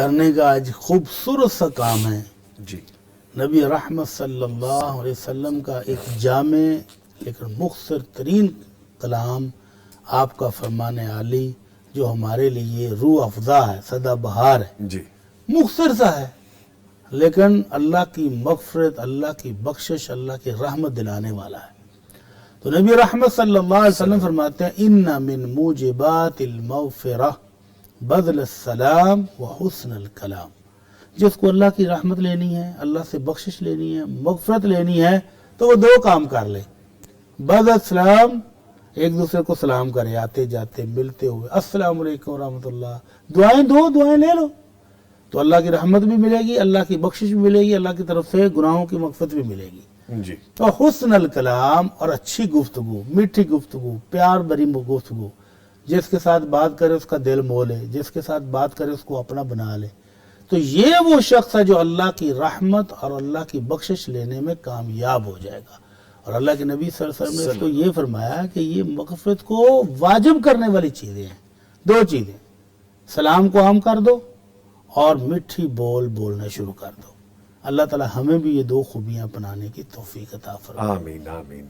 کرنے کا آج خوبصورت سا کام ہے. جی نبی رحمت صلی اللہ علیہ وسلم کا ایک جامع لیکن مختصر ترین کلام، آپ کا فرمان عالی جو ہمارے لیے روح افزا ہے، سدا بہار ہے، جی مختصر سا ہے لیکن اللہ کی مغفرت، اللہ کی بخشش، اللہ کی رحمت دلانے والا ہے. تو نبی رحمت صلی اللہ علیہ وسلم فرماتے ہیں ان من موجبات المغفرہ بذل السلام و حسن الکلام. جس کو اللہ کی رحمت لینی ہے، اللہ سے بخشش لینی ہے، مغفرت لینی ہے، تو وہ دو کام کر لے. بذل السلام، ایک دوسرے کو سلام کرے، آتے جاتے ملتے ہوئے السلام علیکم ورحمۃ اللہ، دعائیں دو، دعائیں لے لو، تو اللہ کی رحمت بھی ملے گی، اللہ کی بخشش بھی ملے گی، اللہ کی طرف سے گناہوں کی مغفرت بھی ملے گی. جی تو حسن الکلام، اور اچھی گفتگو، میٹھی گفتگو، پیار بری گفتگو، جس کے ساتھ بات کرے اس کا دل مو لے، جس کے ساتھ بات کرے اس کو اپنا بنا لے. تو یہ وہ شخص ہے جو اللہ کی رحمت اور اللہ کی بخشش لینے میں کامیاب ہو جائے گا. اور اللہ کے نبی صلی اللہ علیہ وسلم نے اس کو یہ فرمایا کہ یہ مغفرت کو واجب کرنے والی چیزیں ہیں. دو چیزیں، سلام کو عام کر دو اور میٹھی بول بولنا شروع کر دو. اللہ تعالی ہمیں بھی یہ دو خوبیاں اپنانے کی توفیق عطا فرمائے. آمین آمین.